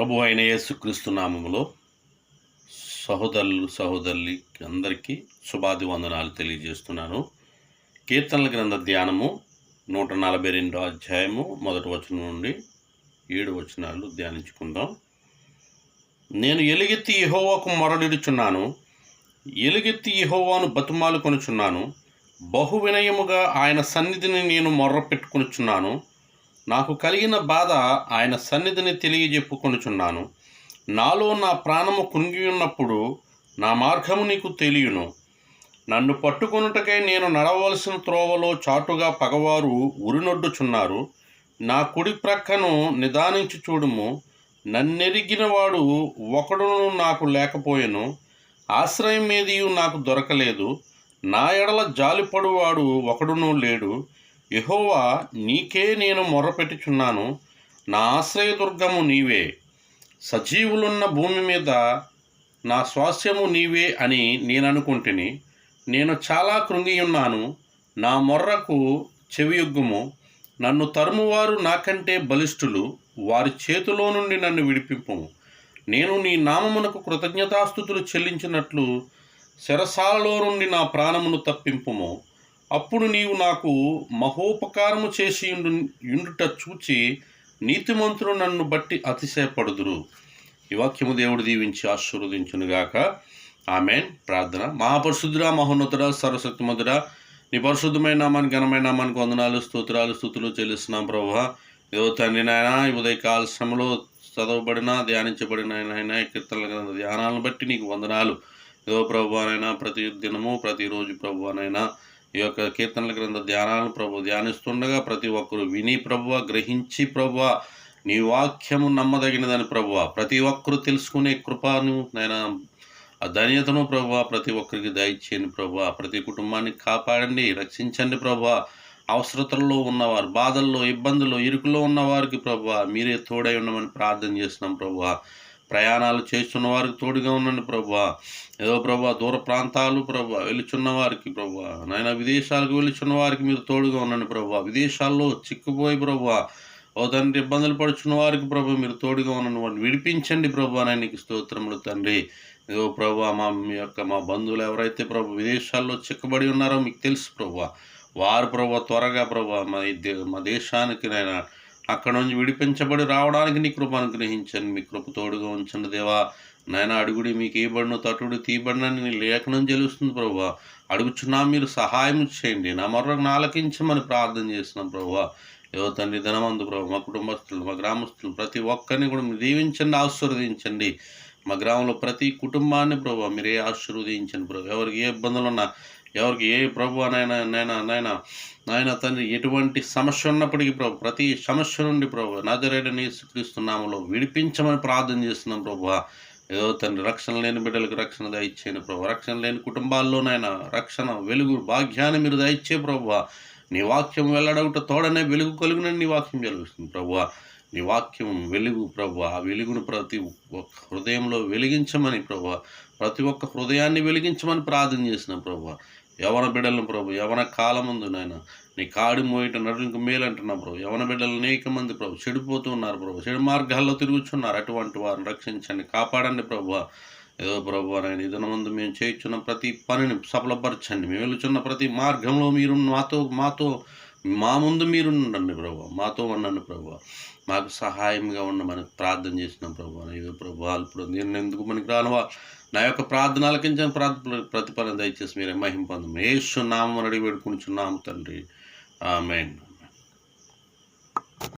ప్రభు అయిన యేసుక్రీస్తు నామములో సహోదరులు అందరికీ శుభాభివందనాలు తెలియజేస్తున్నాను. కీర్తనల గ్రంథ ధ్యానము 142 అధ్యాయము 1 వచనం నుండి 7 వచనాలు ధ్యానించుకుందాం. నేను ఎలుగెత్తి యెహోవాకు మొరలిడుచున్నాను, ఎలుగెత్తి యెహోవాను బతుమాలు కొనుచున్నాను. బహు వినయముగా ఆయన సన్నిధిని నేను మొర్ర పెట్టుకొనుచున్నాను. నాకు కలిగిన బాధ ఆయన సన్నిధిని తెలియజెప్పుకొనుచున్నాను. నాలో నా ప్రాణము కృంగి ఉన్నప్పుడు నా మార్గము నీకు తెలియను. నన్ను పట్టుకొనుటకై నేను నడవలసిన త్రోవలో చాటుగా పగవారు ఉరినొడ్డుచున్నారు. నా కుడి ప్రక్కను నిదానించి చూడుము. నన్నెరిగినవాడు ఒకడును నాకు లేకపోయెను. ఆశ్రయం ఏదియు నాకు దొరకలేదు. నా ఎడల జాలిపడువాడు ఒకడునూ లేడు. యెహోవా, నీకే నేను మొర్రపెట్టుచున్నాను. నా ఆశ్రయదుర్గము నీవే. సజీవులున్న భూమి మీద నా స్వాస్థ్యము నీవే అని నేననుకుంటుని. నేను చాలా కృంగియున్నాను. నా మొర్రకు చెవియొగ్గుము. నన్ను తరుమువారు నాకంటే బలిష్ఠులు. వారి చేతిలో నుండి నన్ను విడిపింపుము. నేను నీ నామమునకు కృతజ్ఞతాస్తుతులు చెల్లించినట్లు చెరసాలలో నుండి నా ప్రాణమును తప్పింపుము. అప్పుడు నీవు నాకు మహోపకారము చేసి యుండుట చూచి నీతిమంతులు నన్ను బట్టి అతిశయపడుదురు. ఈ వాక్యము దేవుడు దీవించి ఆశీర్వదించునుగాక. ఆమేన్. ప్రార్థన. మహాపరిశుద్ధుడా, మహోన్నతుడా, సర్వశక్తిమంతుడా, నీ పరిశుద్ధమైన నామానికి, ఘనమైన నామానికి వందనాలు, స్తుతులు చెల్లిస్తున్నాం ప్రభువా. ఏదో తండ్రి నాయన, ఈ ఉదయకాల శ్రమలో చదవబడిన ధ్యానించబడిన నాయన కీర్తనల గ్రంథ ధ్యానాలను బట్టి నీకు వందనాలు. ఏదో ప్రభువానైనా ప్రతి దినము ప్రతిరోజు ప్రభువానైనా ఈ యొక్క కీర్తనల గ్రంథ ధ్యానాలను ప్రభు ధ్యానిస్తుండగా ప్రతి ఒక్కరు విని ప్రభువ, గ్రహించి ప్రభువ, నీ వాక్యము నమ్మదగినదని ప్రభువ, ప్రతి ఒక్కరు తెలుసుకునే కృపను నైనా ఆ ధన్యతను ప్రభువ ప్రతి ఒక్కరికి దయచేయండి ప్రభువ. ప్రతి కుటుంబాన్ని కాపాడండి, రక్షించండి ప్రభువ. అవసరతల్లో ఉన్నవారు, బాధల్లో, ఇబ్బందుల్లో, ఇరుకులో ఉన్నవారికి ప్రభువ మీరే తోడై ఉండమని ప్రార్థన చేస్తున్నాం ప్రభువ. ప్రయాణాలు చేస్తున్న వారికి తోడుగా ఉండండి ప్రభువా. ఏదో ప్రభువా, దూర ప్రాంతాలు ప్రభువా వెళుచున్న వారికి ప్రభువా, నాయన విదేశాలకు వెళుచున్న వారికి మీరు తోడుగా ఉండండి ప్రభువా. విదేశాల్లో చిక్కుపోయి ప్రభువా ఓ తండ్రి ఇబ్బందులు పడుచున్న వారికి ప్రభు మీరు తోడుగా ఉండండి, వారిని విడిపించండి ప్రభువా. నీకు స్తోత్రములు తండ్రి. ఏదో ప్రభువా, మా బంధువులు ఎవరైతే ప్రభు విదేశాల్లో చిక్కబడి ఉన్నారో మీకు తెలుసు ప్రభువా. వారు ప్రభువా త్వరగా ప్రభువా మా దేశానికి నైనా అక్కడ నుంచి విడిపించబడి రావడానికి నీ కృప అనుగ్రహించండి. మీ కృప తోడుగా ఉంచండి దేవా. నాయన అడుగుడి మీకు ఇవ్వబడును, తట్టుడు తీయబడినని నీ లేఖనం తెలుస్తుంది ప్రభువా. అడుగుచున్నా మీరు సహాయం చేయండి. నా మొర్రకు ఆలకించమని ప్రార్థన చేస్తున్నాం ప్రభువా. ఏదో తండ్రి ధనమందు ప్రభు, మా కుటుంబస్తులు, మా గ్రామస్తులు ప్రతి ఒక్కరిని కూడా మీరు దీవించండి, ఆశీర్వదించండి. మా గ్రామంలో ప్రతి కుటుంబాన్ని ప్రభు మీరే ఆశీర్వదించండి ప్రభు. ఎవరికి ఏ ఇబ్బందులు ఉన్నా, ఎవరికి ఏ ప్రభు నాయన తండ్రి ఎటువంటి సమస్య ఉన్నప్పటికీ ప్రభు ప్రతి సమస్య నుండి ప్రభు నజరేయుడైన యేసుక్రీస్తు నామములో విడిపించమని ప్రార్థన చేస్తున్నాం ప్రభు. ఏదో తండ్రి రక్షణ లేని బిడ్డలకు రక్షణ దయచేయండి ప్రభు. రక్షణ లేని కుటుంబాల్లోనైనా రక్షణ, వెలుగు, భాగ్యాన్ని మీరు దయచే ప్రభు. నీ వాక్యం వెల్లడవుట తోడనే వెలుగు కలుగునని నీ వాక్యం వెలుగుతుంది ప్రభు. నీ వాక్యం వెలుగు ప్రభు. ఆ వెలుగును ప్రతి ఒక్క హృదయంలో వెలిగించమని ప్రభు, ప్రతి ఒక్క హృదయాన్ని వెలిగించమని ప్రార్థన చేసినాం ప్రభు. యవన బిడ్డలను ప్రభు, యవన కాలం ముందు నాయన నీ కాడి మోయట నడునికి మేలంటున్నాం ప్రభు. యవన బిడ్డలు అనేక మంది ప్రభు చెడిపోతూ ఉన్నారు ప్రభు, చెడు మార్గాల్లో తిరుగుతున్నారు. అటువంటి వారిని రక్షించండి, కాపాడండి ప్రభు. ఏదో ప్రభు నాయన ఇదన ముందు మేము చేయించున్న ప్రతి పనిని సఫలపరచండి. మేము వెళుచున్న ప్రతి మార్గంలో మీరు మా ముందు మీరుండండి ప్రభు, మాతో ఉండండి ప్రభు. మాకు సహాయంగా ఉండమని ప్రార్థన చేసినాం ప్రభు. ఏదో ప్రభు ఇప్పుడు నేను ఎందుకు మనకి రానువా నా యొక్క ప్రార్థన ఆలకించిన ప్రతిఫలం దయచేసి మీరే మహిమ పొందము. యేసు నామమున అడిగి వేడుకొనుచున్నాము తండ్రి. ఆమేన్.